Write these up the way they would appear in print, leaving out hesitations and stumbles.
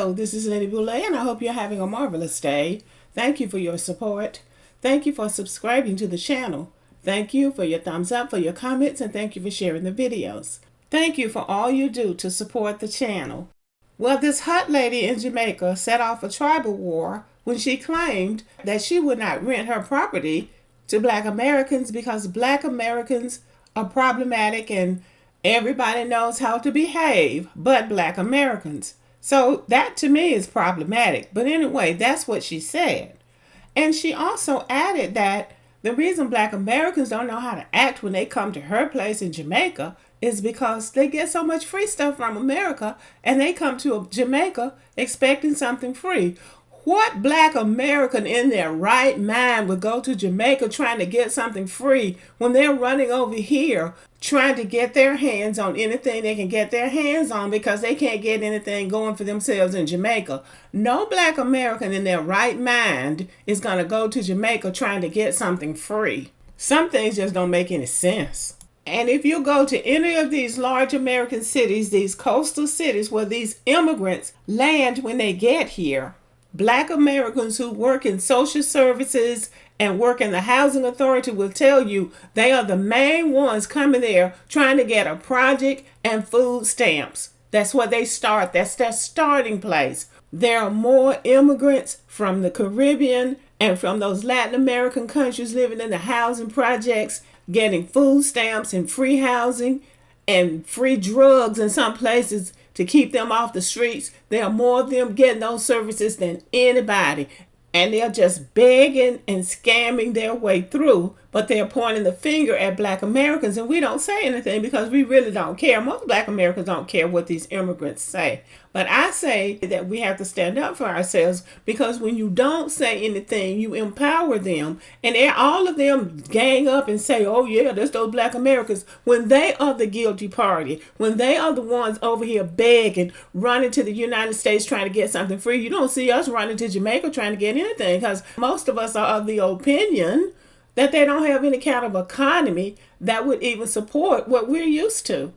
Hello, this is Lady Boulay, and I hope you're having a marvelous day. Thank you for your support. Thank you for subscribing to the channel. Thank you for your thumbs up, for your comments, and thank you for sharing the videos. Thank you for all you do to support the channel. Well, this hot lady in Jamaica set off a tribal war when she claimed that she would not rent her property to Black Americans because Black Americans are problematic and everybody knows how to behave but Black Americans. So that to me is problematic. But anyway, that's what she said. And she also added that the reason Black Americans don't know how to act when they come to her place in Jamaica is because they get so much free stuff from America and they come to Jamaica expecting something free. What Black American in their right mind would go to Jamaica trying to get something free when they're running over here trying to get their hands on anything they can get their hands on because they can't get anything going for themselves in Jamaica? No Black American in their right mind is going to go to Jamaica trying to get something free. Some things just don't make any sense. And if you go to any of these large American cities, these coastal cities where these immigrants land when they get here, Black Americans who work in social services and work in the housing authority will tell you they are the main ones coming there trying to get a project and food stamps. That's where they start. That's their starting place. There are more immigrants from the Caribbean and from those Latin American countries living in the housing projects, getting food stamps and free housing and free drugs in some places to keep them off the streets. There are more of them getting those services than anybody. And they're just begging and scamming their way through, but they're pointing the finger at Black Americans, and we don't say anything because we really don't care. Most Black Americans don't care what these immigrants say. But I say that we have to stand up for ourselves because when you don't say anything, you empower them. And all of them gang up and say, oh yeah, that's those Black Americans, when they are the guilty party, when they are the ones over here begging, running to the United States trying to get something free. You don't see us running to Jamaica trying to get anything because most of us are of the opinion that they don't have any kind of economy that would even support what we're used to.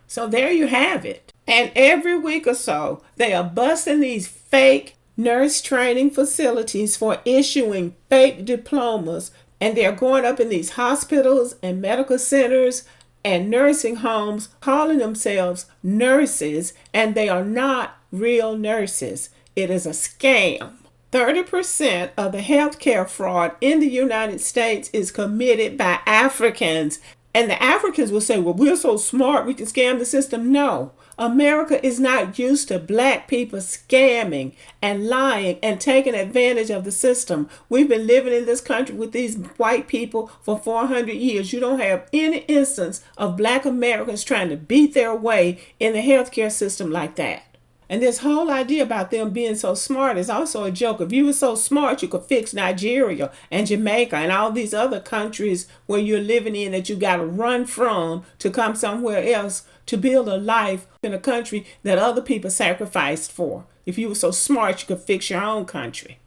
So there you have it. And every week or so, they are busting these fake nurse training facilities for issuing fake diplomas. And they're going up in these hospitals and medical centers and nursing homes, calling themselves nurses, and they are not real nurses. It is a scam. 30% of the healthcare fraud in the United States is committed by Africans. And the Africans will say, well, we're so smart, we can scam the system. No, America is not used to Black people scamming and lying and taking advantage of the system. We've been living in this country with these white people for 400 years. You don't have any instance of Black Americans trying to beat their way in the healthcare system like that. And this whole idea about them being so smart is also a joke. If you were so smart, you could fix Nigeria and Jamaica and all these other countries where you're living in that you got to run from to come somewhere else to build a life in a country that other people sacrificed for. If you were so smart, you could fix your own country.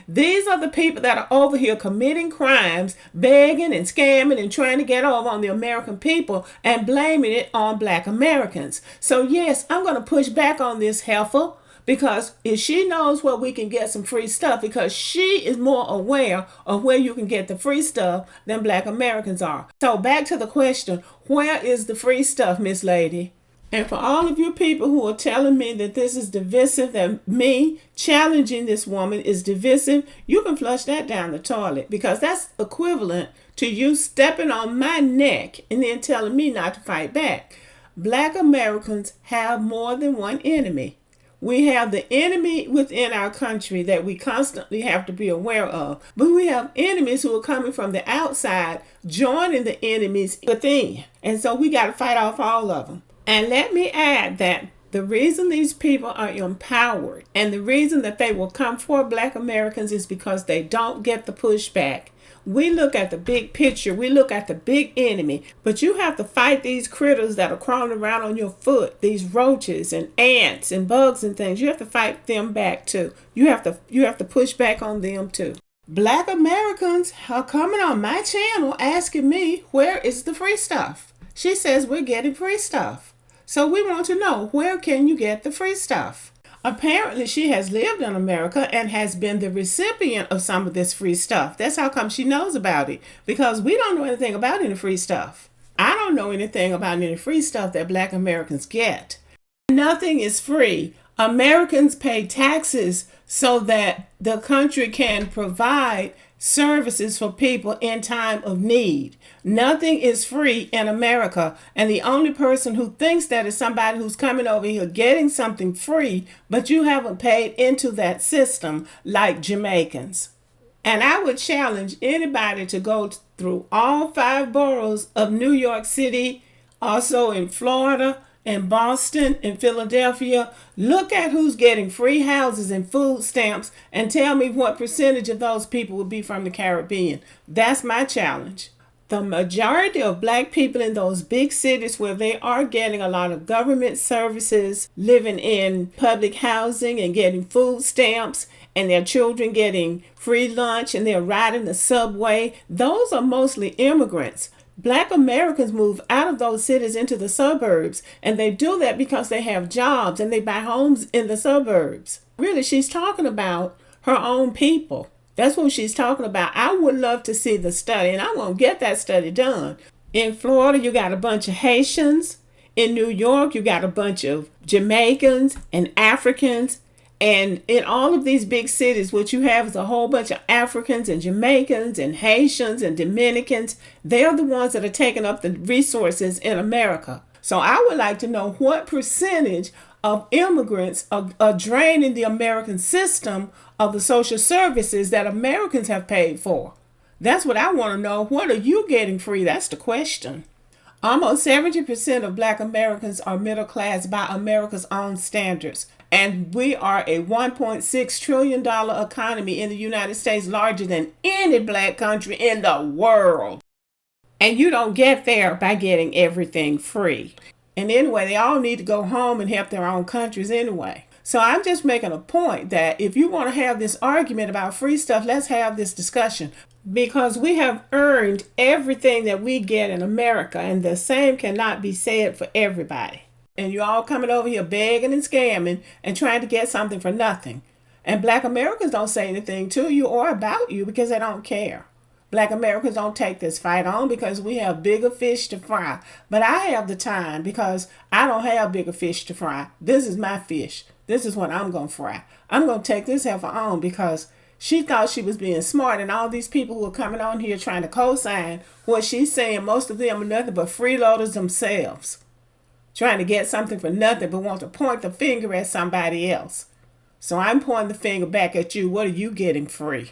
These are the people that are over here committing crimes, begging and scamming and trying to get over on the American people and blaming it on Black Americans. So yes, I'm going to push back on this heifer because if she knows where we can get some free stuff, because she is more aware of where you can get the free stuff than Black Americans are. So back to the question, where is the free stuff, Miss Lady? And for all of you people who are telling me that this is divisive, that me challenging this woman is divisive, you can flush that down the toilet because that's equivalent to you stepping on my neck and then telling me not to fight back. Black Americans have more than one enemy. We have the enemy within our country that we constantly have to be aware of. But we have enemies who are coming from the outside, joining the enemies within. And so we got to fight off all of them. And let me add that the reason these people are empowered and the reason that they will come for Black Americans is because they don't get the pushback. We look at the big picture. We look at the big enemy. But you have to fight these critters that are crawling around on your foot, these roaches and ants and bugs and things. You have to fight them back too. You have to push back on them too. Black Americans are coming on my channel asking me, where is the free stuff? She says we're getting free stuff. So we want to know, where can you get the free stuff? Apparently, she has lived in America and has been the recipient of some of this free stuff. That's how come she knows about it, because we don't know anything about any free stuff. I don't know anything about any free stuff that Black Americans get. Nothing is free. Americans pay taxes so that the country can provide services for people in time of need. Nothing is free in America, and the only person who thinks that is somebody who's coming over here getting something free, but you haven't paid into that system, like Jamaicans. And I would challenge anybody to go through all 5 boroughs of New York City, also in Florida, in Boston, in Philadelphia. Look at who's getting free houses and food stamps and tell me what percentage of those people would be from the Caribbean. That's my challenge. The majority of Black people in those big cities where they are getting a lot of government services, living in public housing and getting food stamps, and their children getting free lunch, and they're riding the subway, those are mostly immigrants. Black Americans move out of those cities into the suburbs, and they do that because they have jobs and they buy homes in the suburbs. Really, she's talking about her own people. That's what she's talking about. I would love to see the study, and I'm going to get that study done. In Florida, you got a bunch of Haitians. In New York, you got a bunch of Jamaicans and Africans. And in all of these big cities, what you have is a whole bunch of Africans and Jamaicans and Haitians and Dominicans. They're the ones that are taking up the resources in America. So I would like to know what percentage of immigrants are draining the American system of the social services that Americans have paid for. That's what I want to know. What are you getting free? That's the question. Almost 70% of Black Americans are middle class by America's own standards. And we are a $1.6 trillion economy in the United States, larger than any Black country in the world. And you don't get there by getting everything free. And anyway, they all need to go home and help their own countries anyway. So I'm just making a point that if you want to have this argument about free stuff, let's have this discussion. Because we have earned everything that we get in America, and the same cannot be said for everybody. And you're all coming over here begging and scamming and trying to get something for nothing. And Black Americans don't say anything to you or about you because they don't care. Black Americans don't take this fight on because we have bigger fish to fry. But I have the time because I don't have bigger fish to fry. This is my fish. This is what I'm going to fry. I'm going to take this heifer on because she thought she was being smart, and all these people who are coming on here trying to co-sign what she's saying, most of them are nothing but freeloaders themselves, trying to get something for nothing but want to point the finger at somebody else. So I'm pointing the finger back at you. What are you getting free?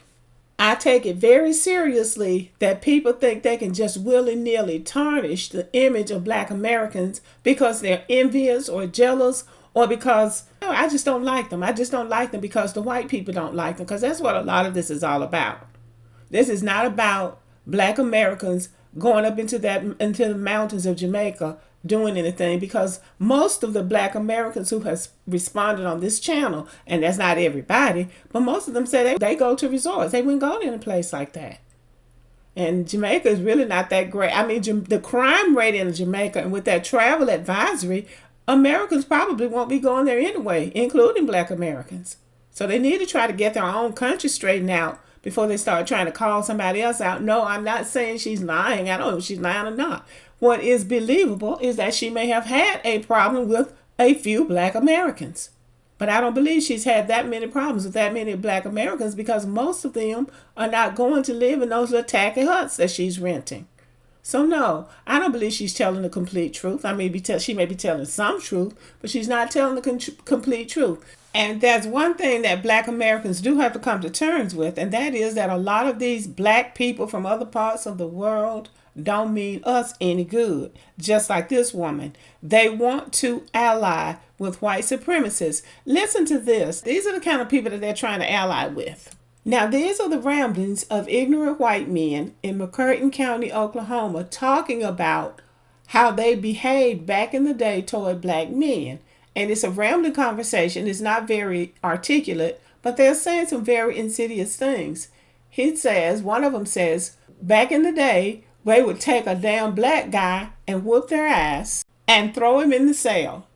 I take it very seriously that people think they can just willy-nilly tarnish the image of Black Americans because they're envious or jealous, or because I just don't like them. I just don't like them because the white people don't like them, because that's what a lot of this is all about. This is not about Black Americans going up into the mountains of Jamaica doing anything, because most of the Black Americans who has responded on this channel, and that's not everybody, but most of them say they go to resorts. They wouldn't go to any place like that. And Jamaica is really not that great. I mean, the crime rate in Jamaica, and with that travel advisory, Americans probably won't be going there anyway, including Black Americans. So they need to try to get their own country straightened out before they start trying to call somebody else out. No, I'm not saying she's lying. I don't know if she's lying or not. What is believable is that she may have had a problem with a few Black Americans. But I don't believe she's had that many problems with that many Black Americans, because most of them are not going to live in those little tacky huts that she's renting. So no, I don't believe she's telling the complete truth. She may be telling some truth, but she's not telling the complete truth. And there's one thing that Black Americans do have to come to terms with, and that is that a lot of these Black people from other parts of the world don't mean us any good. Just like this woman. They want to ally with white supremacists. Listen to this. These are the kind of people that they're trying to ally with. Now, these are the ramblings of ignorant white men in McCurtain County, Oklahoma, talking about how they behaved back in the day toward Black men. And it's a rambling conversation. It's not very articulate, but they're saying some very insidious things. One of them says, back in the day, they would take a damn Black guy and whoop their ass and throw him in the cell.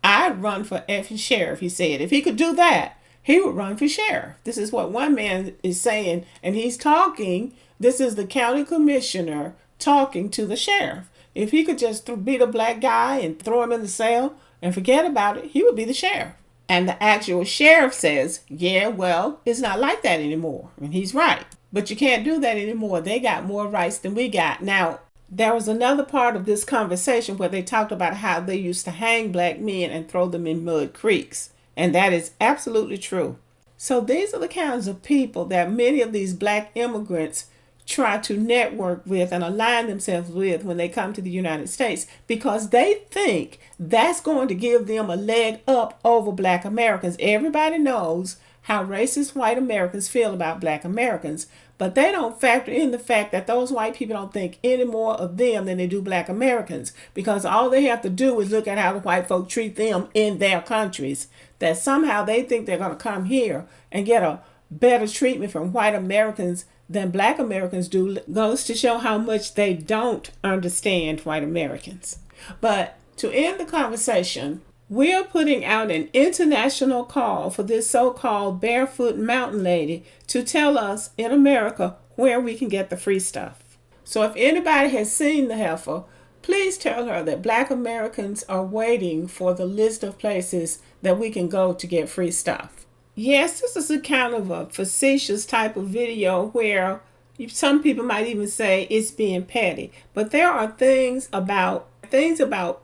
I'd run for effing sheriff, he said. If he could do that, he would run for sheriff. This is what one man is saying, and he's talking. This is the county commissioner talking to the sheriff. If he could just beat a black guy and throw him in the cell and forget about it, he would be the sheriff. And the actual sheriff says, yeah, well, it's not like that anymore. And he's right. But you can't do that anymore. They got more rights than we got. Now, there was another part of this conversation where they talked about how they used to hang black men and throw them in mud creeks. And that is absolutely true. So these are the kinds of people that many of these black immigrants try to network with and align themselves with when they come to the United States, because they think that's going to give them a leg up over black Americans. Everybody knows how racist white Americans feel about black Americans, but they don't factor in the fact that those white people don't think any more of them than they do black Americans, because all they have to do is look at how the white folk treat them in their countries, that somehow they think they're going to come here and get a better treatment from white Americans than black Americans do. Goes to show how much they don't understand white Americans. But to end the conversation, we're putting out an international call for this so-called barefoot mountain lady to tell us in America where we can get the free stuff. So if anybody has seen the heifer, please tell her that black Americans are waiting for the list of places that we can go to get free stuff. Yes, this is a kind of a facetious type of video where some people might even say it's being petty. But there are things about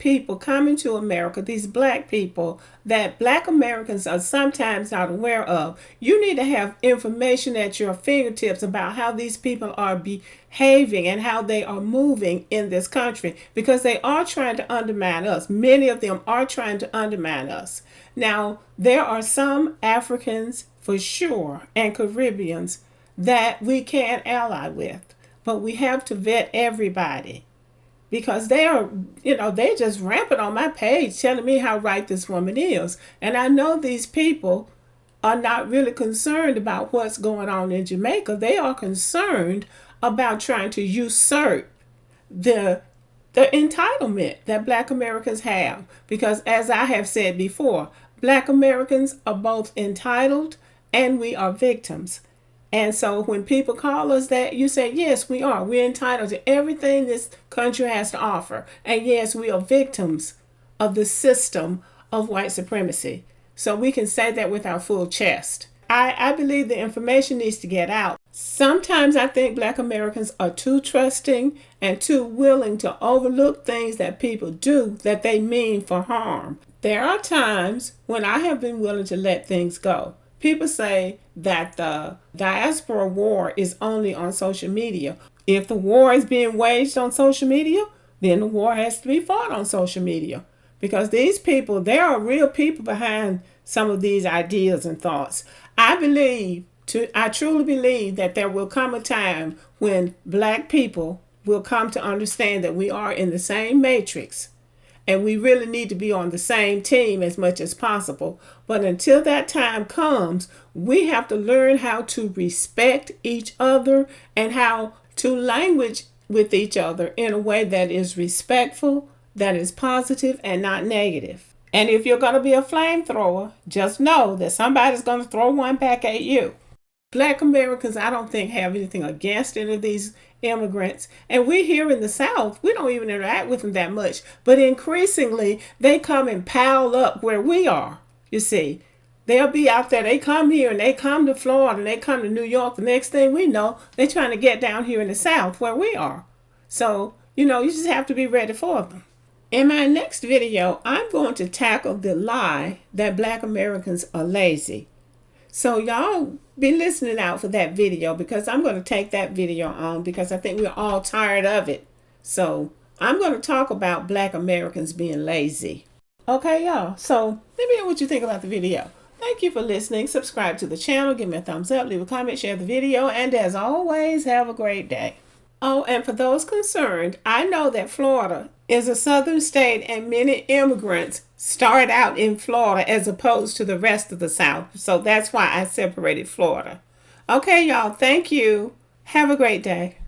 people coming to America, these black people, that black Americans are sometimes not aware of. You need to have information at your fingertips about how these people are behaving and how they are moving in this country, because they are trying to undermine us. Many of them are trying to undermine us. Now, there are some Africans for sure and Caribbeans that we can ally with, but we have to vet everybody. Because they are, they just rampant on my page telling me how right this woman is. And I know these people are not really concerned about what's going on in Jamaica. They are concerned about trying to usurp the entitlement that black Americans have. Because as I have said before, black Americans are both entitled and we are victims. And so when people call us that, you say, yes, we are. We're entitled to everything this country has to offer. And yes, we are victims of the system of white supremacy. So we can say that with our full chest. I believe the information needs to get out. Sometimes I think black Americans are too trusting and too willing to overlook things that people do that they mean for harm. There are times when I have been willing to let things go. People say that the diaspora war is only on social media. If the war is being waged on social media, then the war has to be fought on social media. Because these people, there are real people behind some of these ideas and thoughts. I truly believe that there will come a time when black people will come to understand that we are in the same matrix. And we really need to be on the same team as much as possible. But until that time comes, we have to learn how to respect each other and how to language with each other in a way that is respectful, that is positive, and not negative. And if you're going to be a flamethrower, just know that somebody's going to throw one back at you. Black Americans, I don't think, have anything against any of these immigrants. And we here in the South, we don't even interact with them that much. But increasingly, they come and pile up where we are. You see, they'll be out there. They come here and they come to Florida and they come to New York. The next thing we know, they're trying to get down here in the South where we are. So, you just have to be ready for them. In my next video, I'm going to tackle the lie that black Americans are lazy. So y'all be listening out for that video, because I'm going to take that video on because I think we're all tired of it. So I'm going to talk about black Americans being lazy. Okay, y'all. So let me know what you think about the video. Thank you for listening. Subscribe to the channel. Give me a thumbs up. Leave a comment. Share the video. And as always, have a great day. Oh, and for those concerned, I know that Florida is a southern state and many immigrants start out in Florida as opposed to the rest of the South. So that's why I separated Florida. Okay, y'all. Thank you. Have a great day.